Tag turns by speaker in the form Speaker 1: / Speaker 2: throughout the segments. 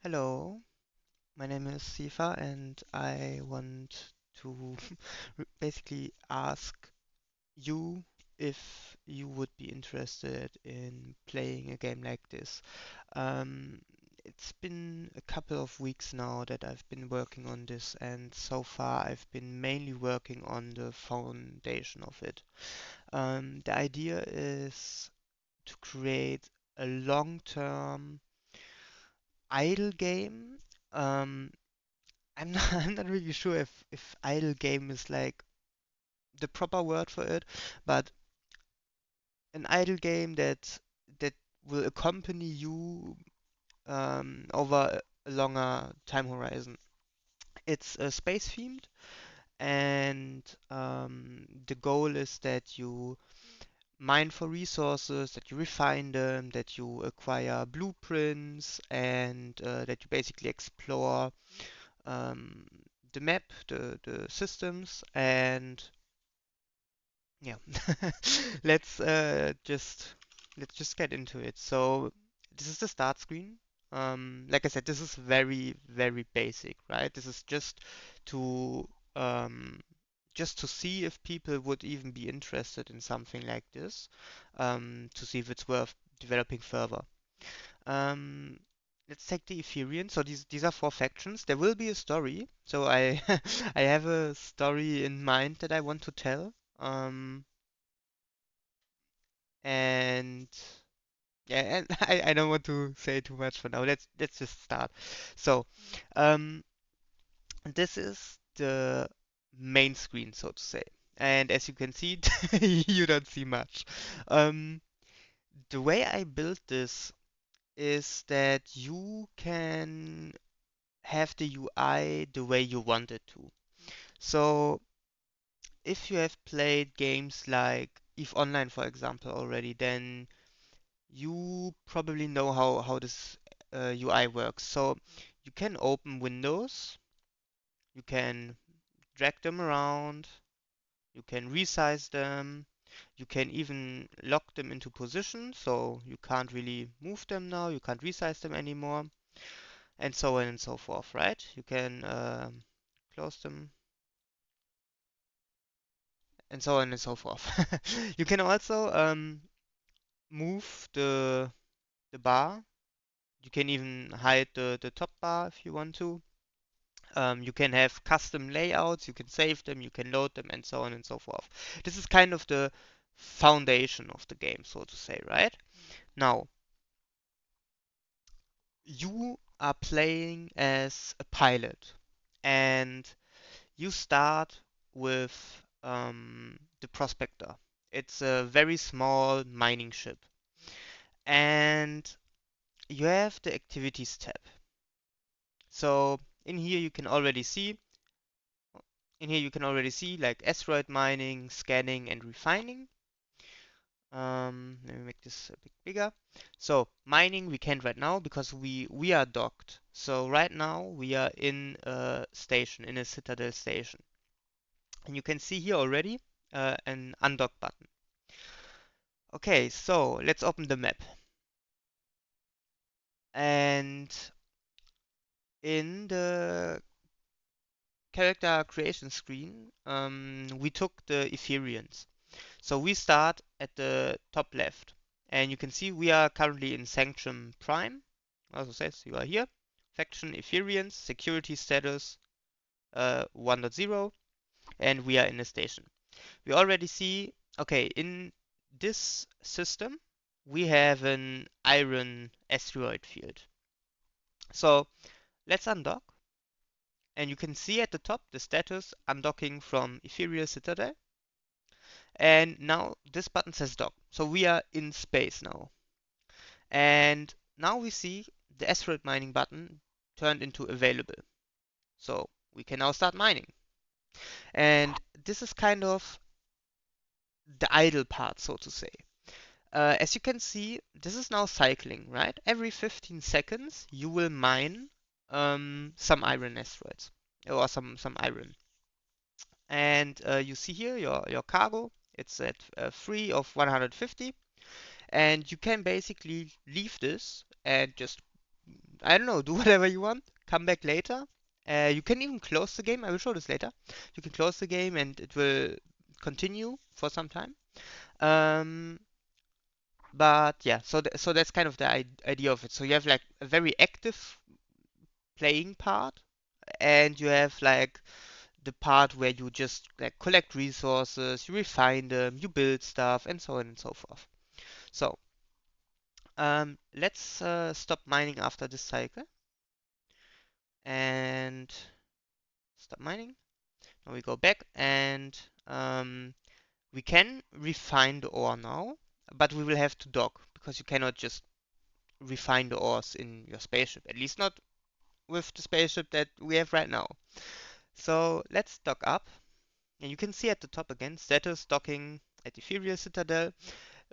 Speaker 1: Hello, my name is Sifa, and I want to basically ask you if you would be interested in playing a game like this. Um, it's been a couple of weeks now that I've been working on this, and so far I've been mainly working on the foundation of it. The idea is to create a long-term idle game. Um, I'm not, I'm not really sure if idle game is like the proper word for it, but an idle game that will accompany you over a longer time horizon. It's space themed, and the goal is that you mine for resources, that you refine them, that you acquire blueprints, and that you basically explore um, the map, the systems, and yeah, let's just get into it. So this is the start screen. Like I said, this is very, very basic, right? This is to um, just to see if people would even be interested in something like this, to see if it's worth developing further. Um, let's take the Ethereum. So these are four factions. There will be a story. So I I have a story in mind that I want to tell. And yeah, and I don't want to say too much for now. Let's just start. So, um, this is the main screen, so to say. And as you can see, you don't see much. Um, the way I built this is that you can have the UI the way you want it to. So if you have played games like EVE Online, for example, already, then you probably know how this UI works. So you can open windows, you can drag them around, you can resize them, you can even lock them into position, so you can't really move them now, you can't resize them anymore, and so on and so forth, right? You can close them, and so on and so forth. You can also move the bar. You can even hide the top bar if you want to. You can have custom layouts, you can save them, you can load them, and so on and so forth. This is kind of the foundation of the game, so to say, right? Now, you are playing as a pilot, and you start with the Prospector. It's a very small mining ship, and you have the Activities tab. So in here you can already see like asteroid mining, scanning, and refining. Let me make this a bit bigger. So mining we can't right now because we are docked. So right now we are in a station, in a Citadel station. And you can see here already an undock button. Okay, so let's open the map. And in the character creation screen, we took the Ethereans. So we start at the top left, and you can see we are currently in Sanctum Prime. Also says you are here. Faction Ethereans, security status 1.0, and we are in a station. We already see, okay, in this system, we have an iron asteroid field. So let's undock, and you can see at the top the status undocking from Ethereal Citadel. And now this button says dock. So we are in space now. And now we see the asteroid mining button turned into available. So we can now start mining. And this is kind of the idle part, so to say. As you can see, this is now cycling, right? Every 15 seconds, you will mine some iron asteroids or some iron. And you see here your cargo. It's at free of 150. And you can basically leave this and just I don't know, do whatever you want, come back later. You can even close the game. I will show this later. You can close the game and it will continue for some time. Um, but yeah, so that's kind of the idea of it. So you have like a very active playing part, and you have like the part where you just like collect resources, you refine them, you build stuff, and so on and so forth. So let's stop mining after this cycle and stop mining. Now we go back and um, we can refine the ore now, but we will have to dock because you cannot just refine the ores in your spaceship, at least not with the spaceship that we have right now. So let's dock up. And you can see at the top again, status docking at Ethereal Citadel.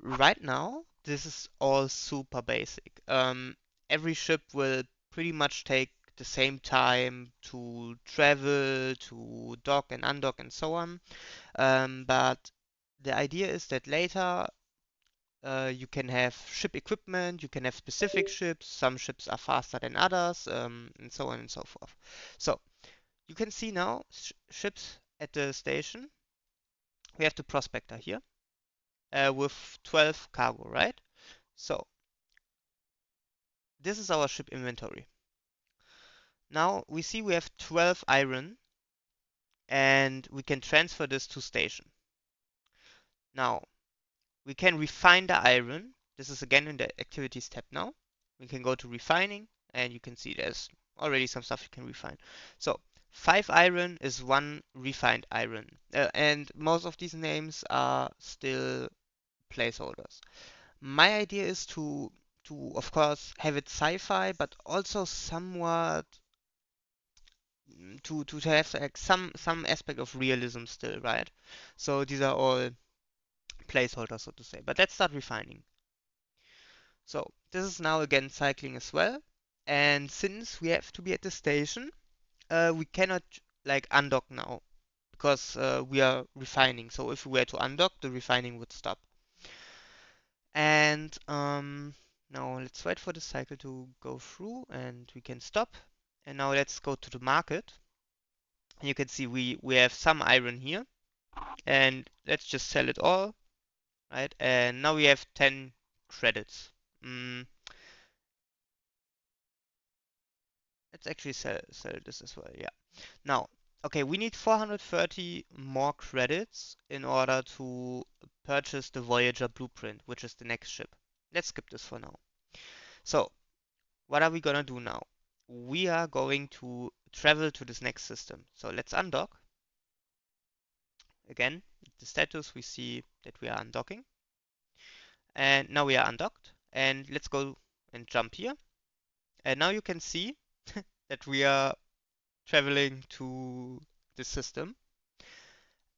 Speaker 1: Right now, this is all super basic. Every ship will pretty much take the same time to travel, to dock and undock and so on. But the idea is that later you can have ship equipment, you can have specific ships, some ships are faster than others, and so on and so forth. So you can see now ships at the station. We have the prospector here with 12 cargo, right? So this is our ship inventory. Now we see we have 12 iron and we can transfer this to station. Now we can refine the iron. This is again in the activities tab now. We can go to refining and you can see there's already some stuff you can refine. So 5 iron is 1 refined iron. And most of these names are still placeholders. My idea is to of course have it sci-fi, but also somewhat to have like some aspect of realism still, right? So these are all placeholders, so to say. But let's start refining. So this is now again cycling as well. And since we have to be at the station, we cannot like undock now because we are refining. So if we were to undock, the refining would stop. And now let's wait for the cycle to go through and we can stop. And now let's go to the market. You can see we have some iron here and let's just sell it all, right? And now we have 10 credits. Mm, let's actually sell this as well, yeah. Now, okay, we need 430 more credits in order to purchase the Voyager blueprint, which is the next ship. Let's skip this for now. So, what are we gonna do now? We are going to travel to this next system. So let's undock. Again, the status, we see that we are undocking. And now we are undocked. And let's go and jump here. And now you can see that we are traveling to the system.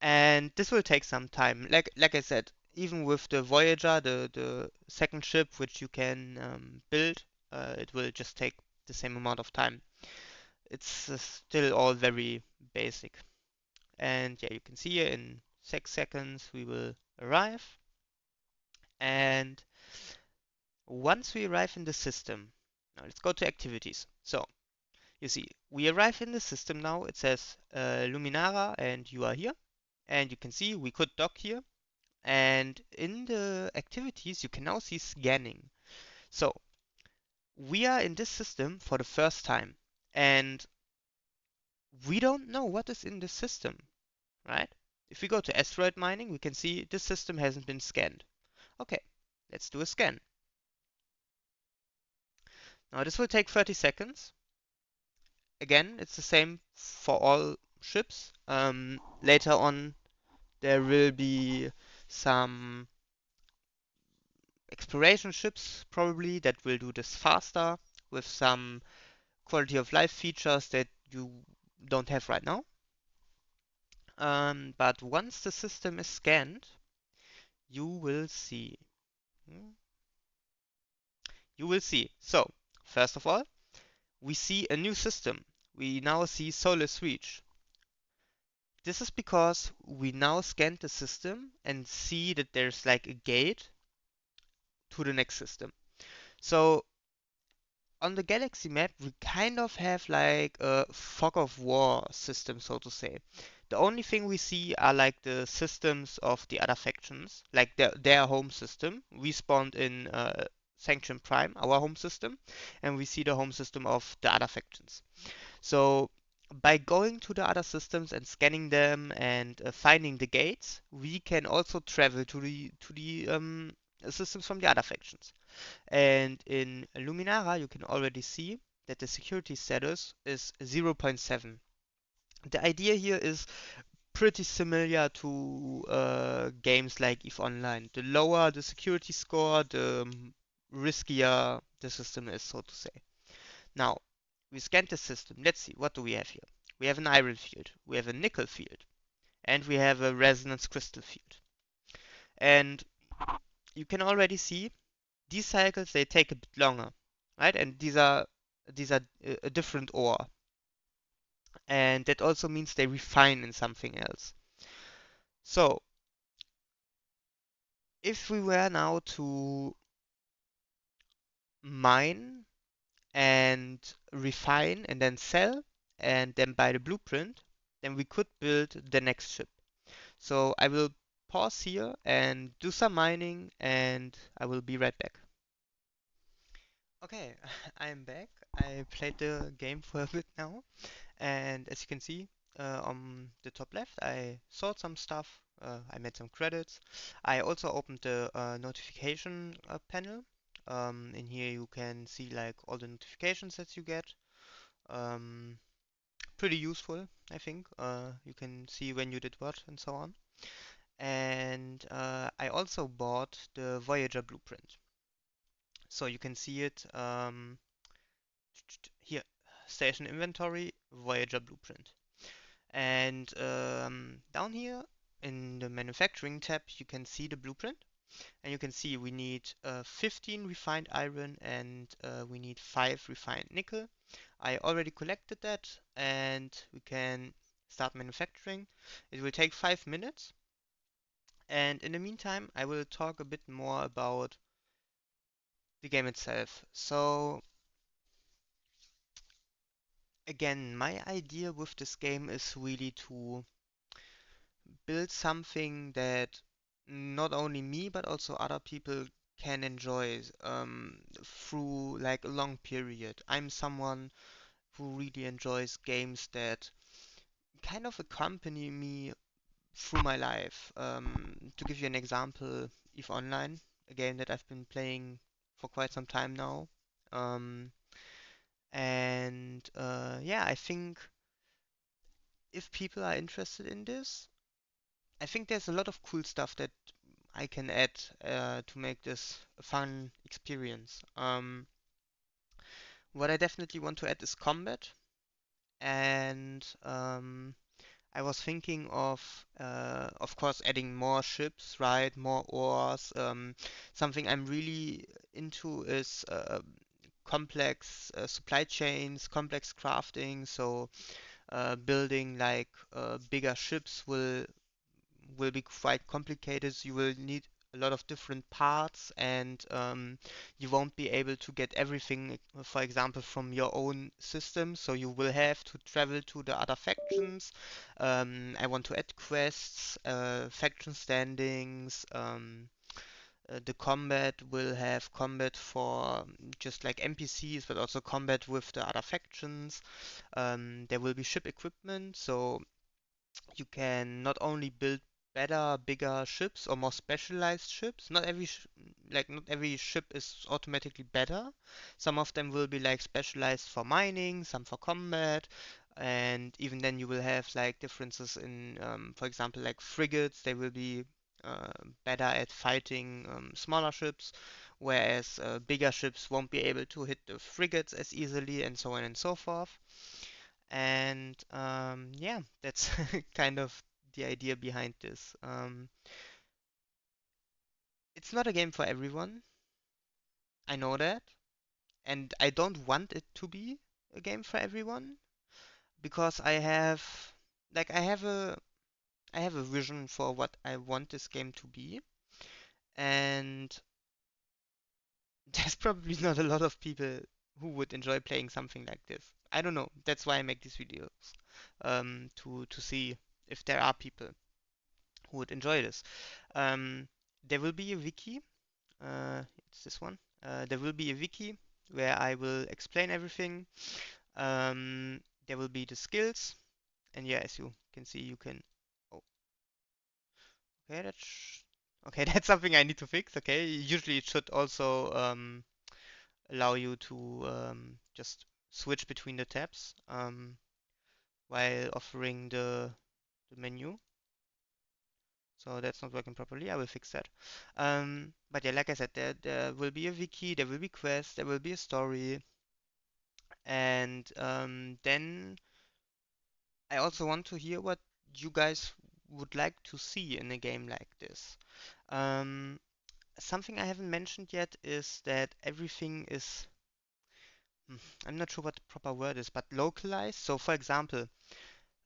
Speaker 1: And this will take some time. Like I said, even with the Voyager, the second ship which you can build, it will just take the same amount of time. It's still all very basic. And yeah, you can see here in 6 seconds we will arrive. And once we arrive in the system, now let's go to activities. So you see, we arrive in the system now. It says Luminara and you are here. And you can see we could dock here. And in the activities, you can now see scanning. So we are in this system for the first time. And we don't know what is in this system, right? If we go to asteroid mining, we can see this system hasn't been scanned. Okay, let's do a scan. Now this will take 30 seconds. Again, it's the same for all ships. Later on, there will be some exploration ships probably that will do this faster with some quality of life features that you don't have right now. But once the system is scanned, you will see. You will see. So, first of all, we see a new system. We now see Solus Reach. This is because we now scanned the system and see that there's like a gate to the next system. So on the galaxy map, we kind of have like a fog of war system, so to say. The only thing we see are like the systems of the other factions, like their home system. We spawned in Sanction Prime, our home system, and we see the home system of the other factions. So by going to the other systems and scanning them and finding the gates, we can also travel to the systems from the other factions. And in Luminara, you can already see that the security status is 0.7. The idea here is pretty similar to games like EVE Online. The lower the security score, the riskier the system is, so to say. Now, we scanned the system. Let's see, what do we have here? We have an iron field, we have a nickel field, and we have a resonance crystal field. And you can already see these cycles, they take a bit longer, right? And these are a different ore. And that also means they refine in something else. So if we were now to mine and refine and then sell and then buy the blueprint, then we could build the next ship. So I will pause here and do some mining and I will be right back. Okay, I am back. I played the game for a bit now, and as you can see on the top left, I sold some stuff. I made some credits. I also opened the notification panel. In here you can see like all the notifications that you get. Um, Pretty useful, I think. You can see when you did what and so on. And I also bought the Voyager blueprint. So you can see it here, station inventory, Voyager blueprint. And down here in the manufacturing tab, you can see the blueprint. And you can see we need 15 refined iron and we need 5 refined nickel. I already collected that and we can start manufacturing. It will take 5 minutes. And in the meantime, I will talk a bit more about the game itself. So again, my idea with this game is really to build something that not only me but also other people can enjoy through like a long period. I'm someone who really enjoys games that kind of accompany me through my life. To give you an example, EVE Online, a game that I've been playing for quite some time now. Um, and yeah, I think if people are interested in this, I think there's a lot of cool stuff that I can add to make this a fun experience. What I definitely want to add is combat, and I was thinking of course, adding more ships, right? More ores. Something I'm really into is complex supply chains, complex crafting. So building like bigger ships will be quite complicated. You will need a lot of different parts, and you won't be able to get everything, for example, from your own system. So you will have to travel to the other factions. I want to add quests, faction standings. The combat will have combat for just like NPCs, but also combat with the other factions. There will be ship equipment, so you can not only build better, bigger ships or more specialized ships. Not every ship is automatically better. Some of them will be like specialized for mining, some for combat, and even then you will have like differences in, for example, like frigates. They will be uh, better at fighting smaller ships, whereas bigger ships won't be able to hit the frigates as easily, and so on and so forth. And yeah, that's kind of the idea behind this. It's not a game for everyone. I know that, and I don't want it to be a game for everyone because I have a vision for what I want this game to be, and there's probably not a lot of people who would enjoy playing something like this. I don't know. That's why I make these videos, to see if there are people who would enjoy this. Um, there will be a wiki. It's this one. There will be a wiki where I will explain everything. Um, there will be the skills, and yeah, as you can see, you can. Oh, okay, okay. That's something I need to fix. Okay, usually it should also allow you to just switch between the tabs while offering the menu. So that's not working properly. I will fix that. But yeah, like I said, there will be a wiki, there will be quests, there will be a story, and then I also want to hear what you guys would like to see in a game like this. Um, Something I haven't mentioned yet is that everything is, hmm, I'm not sure what the proper word is, but localized. So for example,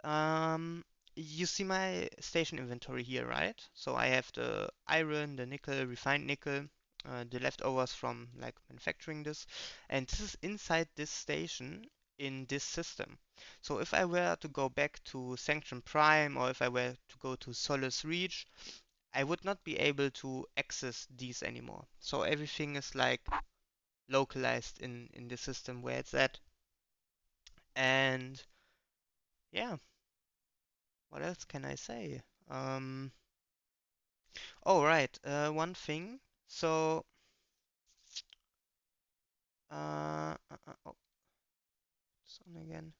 Speaker 1: Um, you see my station inventory here, right? So I have the iron, the nickel, refined nickel, the leftovers from like manufacturing this, and this is inside this station in this system. So if I were to go back to Sanction Prime or if I were to go to Solace Reach, I would not be able to access these anymore. So everything is like localized in the system where it's at. And yeah, what else can I say? Um, Oh, right. One thing. So, oh, it's on again.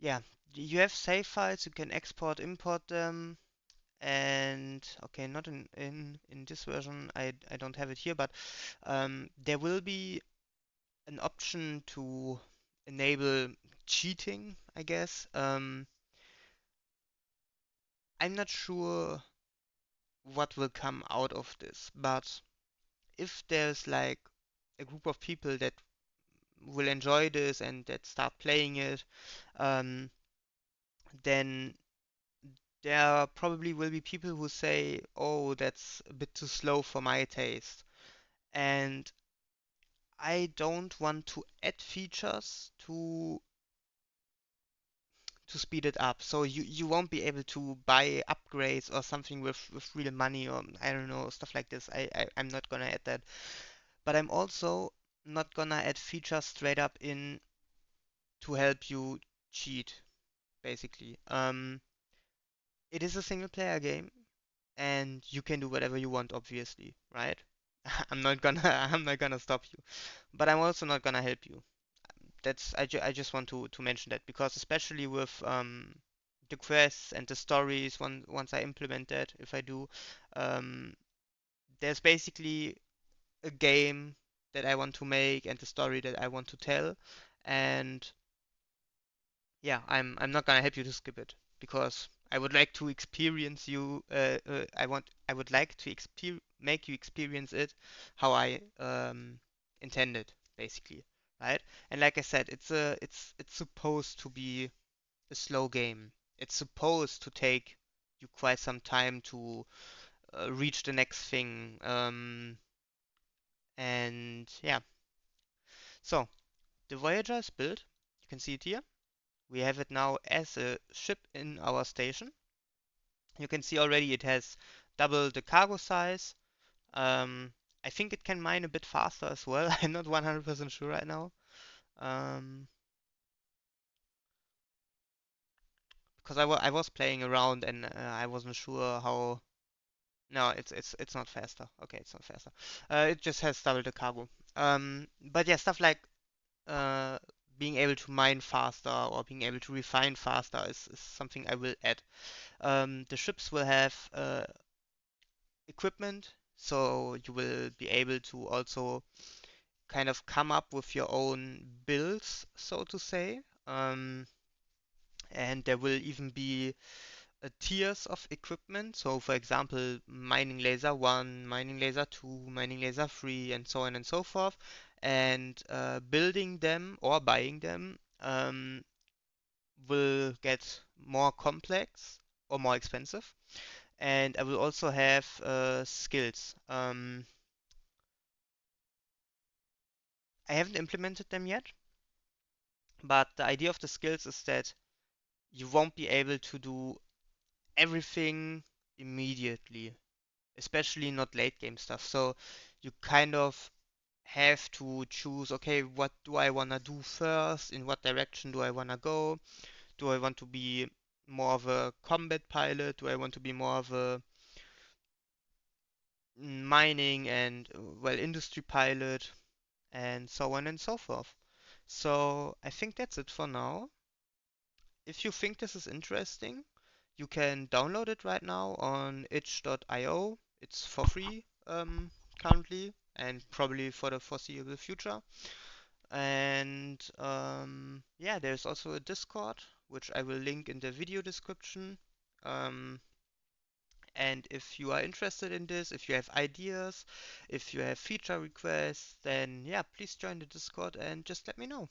Speaker 1: Yeah, you have save files. You can export, import them, and okay, not in this version. I don't have it here, but there will be an option to enable cheating, I guess. I'm not sure what will come out of this, but if there's like a group of people that will enjoy this and that start playing it, um, then there probably will be people who say, "Oh, that's a bit too slow for my taste," and I don't want to add features to speed it up. So you won't be able to buy upgrades or something with real money or I don't know stuff like this. I'm not gonna add that, but I'm also not gonna add features straight up in to help you cheat, basically. It is a single player game, and you can do whatever you want, obviously, right? I'm not gonna stop you, but I'm also not gonna help you. I just want to mention that because especially with the quests and the stories, once I implement that, if I do, um, there's basically a game that I want to make and the story that I want to tell, and yeah, I'm not gonna help you to skip it because I would like to experience you. I would like to make you experience it how I intended, basically, right? And like I said, it's supposed to be a slow game. It's supposed to take you quite some time to reach the next thing. And yeah, so the Voyager is built. You can see it here. We have it now as a ship in our station. You can see already it has double the cargo size. Um, I think it can mine a bit faster as well. I'm not 100% sure right now. Um, because I was playing around and I wasn't sure how. No, it's not faster. Okay, it's not faster. It just has double the cargo. But yeah, stuff like uh, being able to mine faster or being able to refine faster is something I will add. The ships will have equipment, so you will be able to also kind of come up with your own builds, so to say. And there will even be tiers of equipment. So, for example, mining laser 1, mining laser 2, mining laser 3, and so on and so forth. And building them or buying them will get more complex or more expensive. And I will also have skills. I haven't implemented them yet, but the idea of the skills is that you won't be able to do everything immediately, especially not late game stuff. So you kind of have to choose, okay, what do I want to do first? In what direction do I want to go? Do I want to be more of a combat pilot? Do I want to be more of a mining and, well, industry pilot? And so on and so forth. So I think that's it for now. If you think this is interesting, you can download it right now on itch.io. It's for free currently and probably for the foreseeable future. And yeah, there's also a Discord, which I will link in the video description. Um, and if you are interested in this, if you have ideas, if you have feature requests, then yeah, please join the Discord and just let me know.